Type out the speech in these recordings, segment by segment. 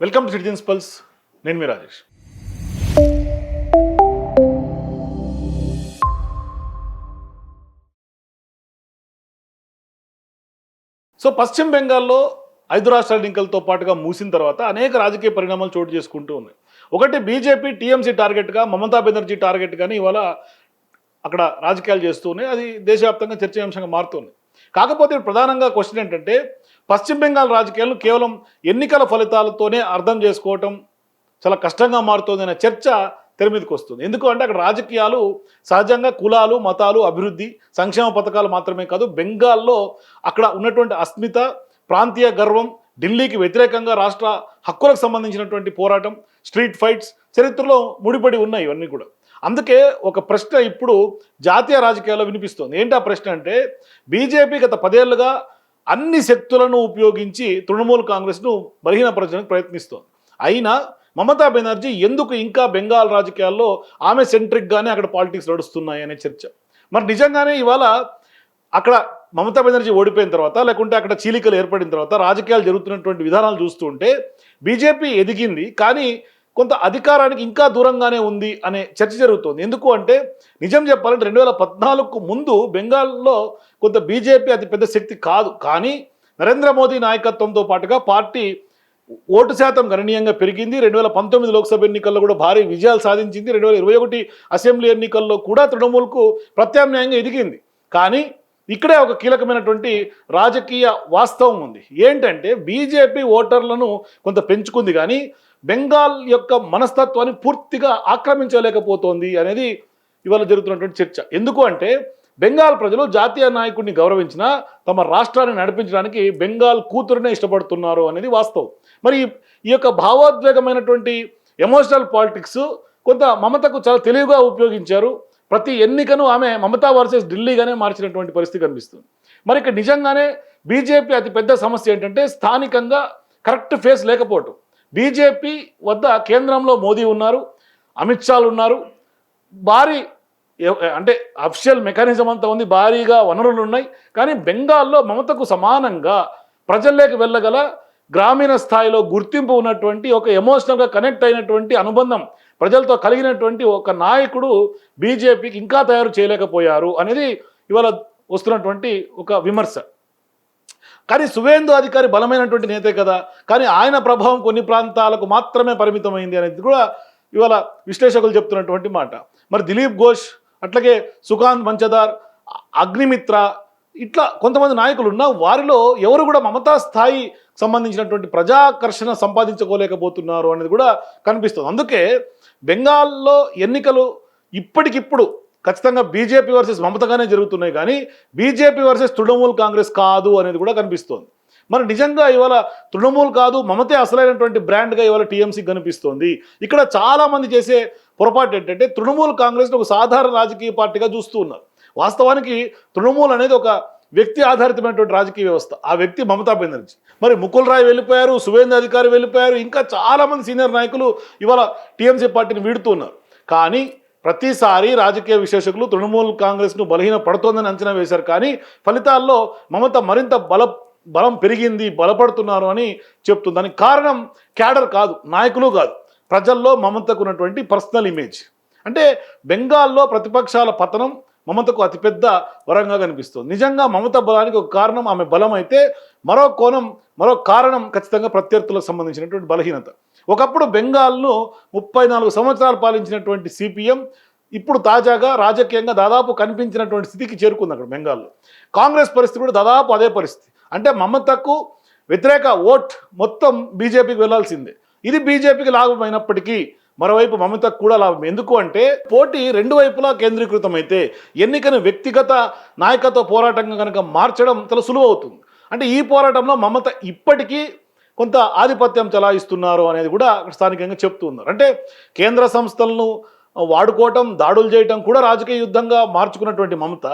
Welcome to citizens pulse. నేను మీ Rajesh. So పశ్చిమ బెంగాల్లో 5 రాష్ట్రాల ఎన్నికలతో పాటుగా మూసిన తర్వాత అనేక రాజకీయ పరిణామాలు చోటు చేసుకుంటూ ఉన్నాయి. ఒకటి బీజేపీ టీఎంసీ టార్గెట్గా, మమతా బెనర్జీ టార్గెట్గానే ఇవాళ అక్కడ రాజకీయాలు చేస్తూ ఉన్నాయి. అది దేశవ్యాప్తంగా చర్చనీయాంశంగా మారుతుంది. కాకపోతే ప్రధానంగా క్వశ్చన్ ఏంటంటే, పశ్చిమ బెంగాల్ రాజకీయాలను కేవలం ఎన్నికల ఫలితాలతోనే అర్థం చేసుకోవటం చాలా కష్టంగా మారుతుంది అనే చర్చ తెర మీదకి వస్తుంది. ఎందుకు అంటే అక్కడ రాజకీయాలు సహజంగా కులాలు, మతాలు, అభివృద్ధి, సంక్షేమ పథకాలు మాత్రమే కాదు, బెంగాల్లో అక్కడ ఉన్నటువంటి అస్మిత, ప్రాంతీయ గర్వం, ఢిల్లీకి వ్యతిరేకంగా రాష్ట్ర హక్కులకు సంబంధించినటువంటి పోరాటం, స్ట్రీట్ ఫైట్స్ చరిత్రలో ముడిపడి ఉన్నాయి ఇవన్నీ కూడా. అందుకే ఒక ప్రశ్న ఇప్పుడు జాతీయ రాజకీయాల్లో వినిపిస్తోంది. ఏంటి ఆ ప్రశ్న అంటే, బీజేపీ గత 10 ఏళ్లుగా అన్ని శక్తులను ఉపయోగించి తృణమూల్ కాంగ్రెస్ను బలహీనపరచడానికి ప్రయత్నిస్తోంది. అయినా మమతా బెనర్జీ ఎందుకు ఇంకా బెంగాల్ రాజకీయాల్లో ఆమె సెంట్రిక్గానే అక్కడ పాలిటిక్స్ నడుస్తున్నాయి అనే చర్చ. మరి నిజంగానే ఇవాళ అక్కడ మమతా బెనర్జీ ఓడిపోయిన తర్వాత, లేకుంటే అక్కడ చీలికలు ఏర్పడిన తర్వాత రాజకీయాలు జరుగుతున్నటువంటి విధానాలు చూస్తుంటే బీజేపీ ఎదిగింది, కానీ కొంత అధికారానికి ఇంకా దూరంగానే ఉంది అనే చర్చ జరుగుతోంది. ఎందుకు అంటే నిజం చెప్పాలంటే 2014కు ముందు బెంగాల్లో కొంత బీజేపీ అతి పెద్ద శక్తి కాదు, కానీ నరేంద్ర మోదీ నాయకత్వంతో పాటుగా పార్టీ ఓటు శాతం గణనీయంగా పెరిగింది. 2019 లోక్సభ ఎన్నికల్లో కూడా భారీ విజయాలు సాధించింది. 2021 అసెంబ్లీ ఎన్నికల్లో కూడా తృణమూల్కు ప్రత్యామ్నాయంగా ఎదిగింది. కానీ ఇక్కడే ఒక కీలకమైనటువంటి రాజకీయ వాస్తవం ఉంది. ఏంటంటే బీజేపీ ఓటర్లను కొంత పెంచుకుంది, కానీ బెంగాల్ యొక్క మనస్తత్వాన్ని పూర్తిగా ఆక్రమించలేకపోతోంది అనేది ఇవాళ జరుగుతున్నటువంటి చర్చ. ఎందుకు అంటే బెంగాల్ ప్రజలు జాతీయ నాయకుడిని గౌరవించినా తమ రాష్ట్రాన్ని నడిపించడానికి బెంగాల్ కూతురునే ఇష్టపడుతున్నారు అనేది వాస్తవం. మరి ఈ యొక్క భావోద్వేగమైనటువంటి ఎమోషనల్ పాలిటిక్స్ కొంత మమతకు చాలా తెలివిగా ఉపయోగించారు. ప్రతి ఎన్నికను ఆమె మమతా వర్సెస్ ఢిల్లీగానే మార్చినటువంటి పరిస్థితి కనిపిస్తుంది. మరి ఇక్కడ నిజంగానే బీజేపీ అతిపెద్ద సమస్య ఏంటంటే స్థానికంగా కరెక్ట్ ఫేస్ లేకపోవటం. బీజేపీ వద్ద కేంద్రంలో మోదీ ఉన్నారు, అమిత్ షాలు ఉన్నారు, భారీ అంటే అఫిషియల్ మెకానిజం అంతా ఉంది, భారీగా వనరులు ఉన్నాయి. కానీ బెంగాల్లో మమతకు సమానంగా ప్రజల్లోకి వెళ్ళగల గ్రామీణ స్థాయిలో గుర్తింపు ఉన్నటువంటి ఒక ఎమోషనల్గా కనెక్ట్ అయినటువంటి అనుబంధం ప్రజలతో కలిగినటువంటి ఒక నాయకుడు బీజేపీకి ఇంకా తయారు చేయలేకపోయారు అనేది ఇవాళ వస్తున్నటువంటి ఒక విమర్శ. కానీ సువేందు అధికారి బలమైనటువంటి నేతే కదా, కానీ ఆయన ప్రభావం కొన్ని ప్రాంతాలకు మాత్రమే పరిమితమైంది అనేది కూడా ఇవాళ విశ్లేషకులు చెప్తున్నటువంటి మాట. మరి దిలీప్ ఘోష్, అట్లాగే సుకాంత్ మంచదార్, అగ్నిమిత్ర, ఇట్లా కొంతమంది నాయకులు ఉన్నా వారిలో ఎవరు కూడా మమతా స్థాయి సంబంధించినటువంటి ప్రజాకర్షణ సంపాదించుకోలేకపోతున్నారు అనేది కూడా కనిపిస్తుంది. అందుకే బెంగాల్లో ఎన్నికలు ఇప్పటికిప్పుడు ఖచ్చితంగా బీజేపీ వర్సెస్ మమతగానే జరుగుతున్నాయి, కానీ బీజేపీ వర్సెస్ తృణమూల్ కాంగ్రెస్ కాదు అనేది కూడా కనిపిస్తోంది. మరి నిజంగా ఇవాళ తృణమూల్ కాదు, మమతే అసలైనటువంటి బ్రాండ్గా ఇవాళ టీఎంసీ కనిపిస్తోంది. ఇక్కడ చాలామంది చేసే పొరపాటు ఏంటంటే తృణమూల్ కాంగ్రెస్ని ఒక సాధారణ రాజకీయ పార్టీగా చూస్తూ ఉన్నారు. వాస్తవానికి తృణమూల్ అనేది ఒక వ్యక్తి ఆధారితమైనటువంటి రాజకీయ వ్యవస్థ. ఆ వ్యక్తి మమతా బెనర్జీ. మరి ముకుల్ రాయ్ వెళ్ళిపోయారు, సువేందు అధికారి వెళ్ళిపోయారు, ఇంకా చాలామంది సీనియర్ నాయకులు ఇవాళ టీఎంసీ పార్టీని వీడుతున్నారు. కానీ ప్రతిసారి రాజకీయ విశ్లేషకులు తృణమూల్ కాంగ్రెస్ను బలహీన పడుతోందని అంచనా వేశారు, కానీ ఫలితాల్లో మమత మరింత బలం పెరిగింది, బలపడుతున్నారు అని చెప్తుంది. దానికి కారణం క్యాడర్ కాదు, నాయకులు కాదు, ప్రజల్లో మమతకు ఉన్నటువంటి పర్సనల్ ఇమేజ్. అంటే బెంగాల్లో ప్రతిపక్షాల పతనం మమతకు అతిపెద్ద వరంగా కనిపిస్తుంది. నిజంగా మమత బలానికి ఒక కారణం ఆమె బలం అయితే, మరో కారణం ఖచ్చితంగా ప్రత్యర్థులకు సంబంధించినటువంటి బలహీనత. ఒకప్పుడు బెంగాల్ను 34 సంవత్సరాలు పాలించినటువంటి సిపిఎం ఇప్పుడు తాజాగా రాజకీయంగా దాదాపు కనిపించినటువంటి స్థితికి చేరుకుంది అక్కడ బెంగాల్లో. కాంగ్రెస్ పరిస్థితి కూడా దాదాపు అదే పరిస్థితి. అంటే మమతకు వ్యతిరేక ఓట్ మొత్తం బీజేపీకి వెళ్లాల్సిందే. ఇది బీజేపీకి లాభమైనప్పటికీ మరోవైపు మమతకు కూడా లాభం. ఎందుకు అంటే పోటీ రెండు వైపులా కేంద్రీకృతం అయితే ఎన్నికను వ్యక్తిగత నాయకత్వ పోరాటంగా కనుక మార్చడం చాలా సులువు అవుతుంది. అంటే ఈ పోరాటంలో మమత ఇప్పటికీ కొంత ఆధిపత్యం చలాయిస్తున్నారు అనేది కూడా స్థానికంగా చెప్తూ ఉన్నారు. అంటే కేంద్ర సంస్థలను వాడుకోవటం, దాడులు చేయటం కూడా రాజకీయ యుద్ధంగా మార్చుకున్నటువంటి మమత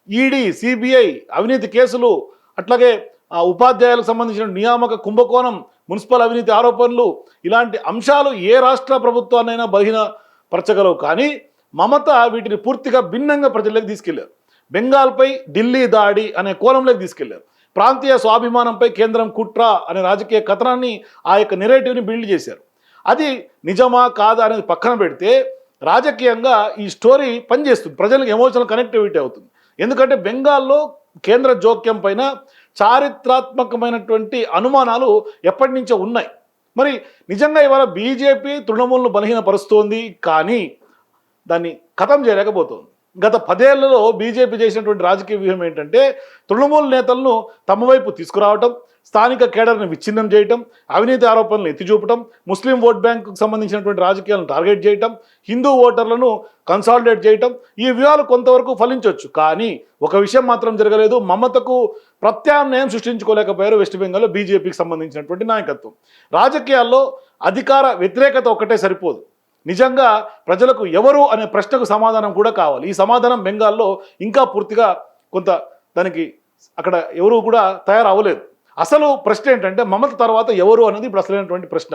ఈడీ, సిబిఐ, అవినీతి కేసులు, అట్లాగే ఉపాధ్యాయులకు సంబంధించిన నియామక కుంభకోణం, మున్సిపల్ అవినీతి ఆరోపణలు, ఇలాంటి అంశాలు ఏ రాష్ట్ర ప్రభుత్వాన్నైనా బలహీనపరచగలవు. కానీ మమత వీటిని పూర్తిగా భిన్నంగా ప్రజల్లోకి తీసుకెళ్లారు. బెంగాల్పై ఢిల్లీ దాడి అనే కోణంలోకి తీసుకెళ్లారు. ప్రాంతీయ స్వాభిమానంపై కేంద్రం కుట్ర అనే రాజకీయ కథనాన్ని ఆ యొక్క నెరేటివ్ని బిల్డ్ చేశారు. అది నిజమా కాదా అనేది పక్కన పెడితే రాజకీయంగా ఈ స్టోరీ పనిచేస్తుంది, ప్రజలకు ఎమోషనల్ కనెక్టివిటీ అవుతుంది. ఎందుకంటే బెంగాల్లో కేంద్ర జోక్యం పైన చారిత్రాత్మకమైనటువంటి అనుమానాలు ఎప్పటి నుంచో ఉన్నాయి. మరి నిజంగా ఇవాళ బీజేపీ తృణమూల్ను బలహీనపరుస్తోంది, కానీ దాన్ని ఖతం చేయలేకపోతుంది. గత 10 ఏళ్లలో బీజేపీ చేసినటువంటి రాజకీయ వ్యూహం ఏంటంటే తృణమూల్ నేతలను తమ వైపు తీసుకురావటం, స్థానిక కేడర్ని విచ్ఛిన్నం చేయటం, అవినీతి ఆరోపణలు ఎత్తిచూపటం, ముస్లిం ఓట్ బ్యాంకుకు సంబంధించినటువంటి రాజకీయాలను టార్గెట్ చేయటం, హిందూ ఓటర్లను కన్సాలిడేట్ చేయటం. ఈ వ్యూహాలు కొంతవరకు ఫలించవచ్చు, కానీ ఒక విషయం మాత్రం జరగలేదు. మమతకు ప్రత్యామ్నాయం సృష్టించుకోలేకపోయారు వెస్ట్ బెంగాల్లో బీజేపీకి సంబంధించినటువంటి నాయకత్వం. రాజకీయాల్లో అధికార వ్యతిరేకత ఒక్కటే సరిపోదు, నిజంగా ప్రజలకు ఎవరు అనే ప్రశ్నకు సమాధానం కూడా కావాలి. ఈ సమాధానం బెంగాల్లో ఇంకా పూర్తిగా కొంత దానికి అక్కడ ఎవరు కూడా తయారవ్వలేదు. అసలు ప్రశ్న ఏంటంటే మమత తర్వాత ఎవరు అనేది ఇప్పుడు అసలైనటువంటి ప్రశ్న.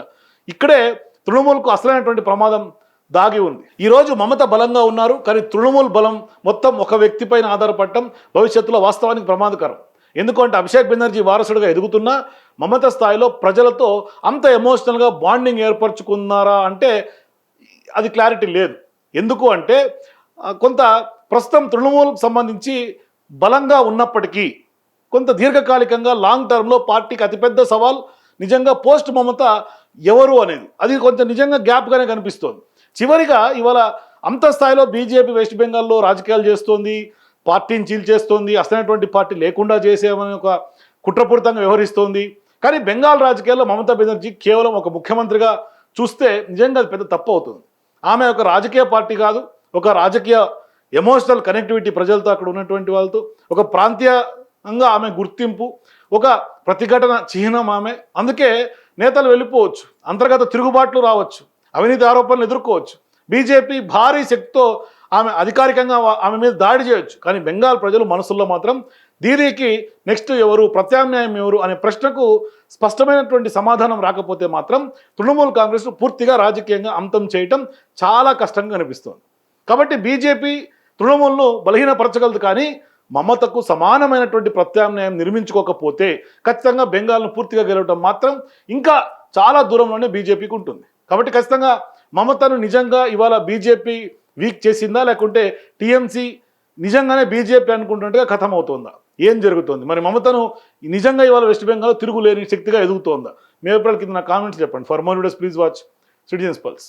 ఇక్కడే తృణమూల్కు అసలైనటువంటి ప్రమాదం దాగి ఉంది. ఈరోజు మమత బలంగా ఉన్నారు, కానీ తృణమూల్ బలం మొత్తం ఒక వ్యక్తిపైన ఆధారపడటం భవిష్యత్తులో వాస్తవానికి ప్రమాదకరం. ఎందుకంటే అభిషేక్ బెనర్జీ వారసుడిగా ఎదుగుతున్నా మమత స్థాయిలో ప్రజలతో అంత ఎమోషనల్గా బాండింగ్ ఏర్పరచుకున్నారా అంటే అది క్లారిటీ లేదు. ఎందుకు అంటే కొంత ప్రస్తుతం తృణమూల్కు సంబంధించి బలంగా ఉన్నప్పటికీ కొంత దీర్ఘకాలికంగా లాంగ్ టర్మ్లో పార్టీకి అతిపెద్ద సవాల్ నిజంగా పోస్ట్ మమత ఎవరు అనేది, అది కొంచెం నిజంగా గ్యాప్గానే కనిపిస్తోంది. చివరిగా ఇవాళ అంత స్థాయిలో బీజేపీ వెస్ట్ బెంగాల్లో రాజకీయాలు చేస్తోంది, పార్టీని చీల్చేస్తోంది, అసలైనటువంటి పార్టీ లేకుండా చేసేమని ఒక కుట్రపూరితంగా వ్యవహరిస్తోంది. కానీ బెంగాల్ రాజకీయాల్లో మమతా బెనర్జీ కేవలం ఒక ముఖ్యమంత్రిగా చూస్తే నిజంగా అది పెద్ద తప్పు అవుతుంది. ఆమె ఒక రాజకీయ పార్టీ కాదు, ఒక రాజకీయ ఎమోషనల్ కనెక్టివిటీ ప్రజలతో, అక్కడ ఉన్నటువంటి వాళ్ళతో, ఒక ప్రాంతీయంగా ఆమె గుర్తింపు, ఒక ప్రతిఘటన చిహ్నం ఆమె. అందుకే నేతలు వెళ్ళిపోవచ్చు, అంతర్గత తిరుగుబాట్లు రావచ్చు, అవినీతి ఆరోపణలు ఎదుర్కోవచ్చు, బీజేపీ భారీ శక్తితో ఆమె అధికారికంగా ఆమె మీద దాడి చేయొచ్చు. కానీ బెంగాల్ ప్రజలు మనసుల్లో మాత్రం దీనికి నెక్స్ట్ ఎవరు, ప్రత్యామ్నాయం ఎవరు అనే ప్రశ్నకు స్పష్టమైనటువంటి సమాధానం రాకపోతే మాత్రం తృణమూల్ కాంగ్రెస్ పూర్తిగా రాజకీయంగా అంతం చేయటం చాలా కష్టంగా అనిపిస్తుంది. కాబట్టి బీజేపీ తృణమూల్ను బలహీనపరచగలదు, కానీ మమతకు సమానమైనటువంటి ప్రత్యామ్నాయం నిర్మించుకోకపోతే ఖచ్చితంగా బెంగాల్ను పూర్తిగా గెలవడం మాత్రం ఇంకా చాలా దూరంలోనే బీజేపీకి ఉంటుంది. కాబట్టి ఖచ్చితంగా మమతను నిజంగా ఇవాళ బీజేపీ వీక్ చేసిందా, లేకుంటే టీఎంసీ నిజంగానే బీజేపీ అనుకుంటున్నట్టుగా కథం అవుతుందా, ఏం జరుగుతుంది? మరి మమతను నిజంగా ఇవాళ వెస్ట్ బెంగాల్ తిరుగులేని శక్తిగా ఎదుగుతోందా? మీ అభిప్రాయాల కింద నా కామెంట్స్ చెప్పండి. For more videos please watch citizens pulse.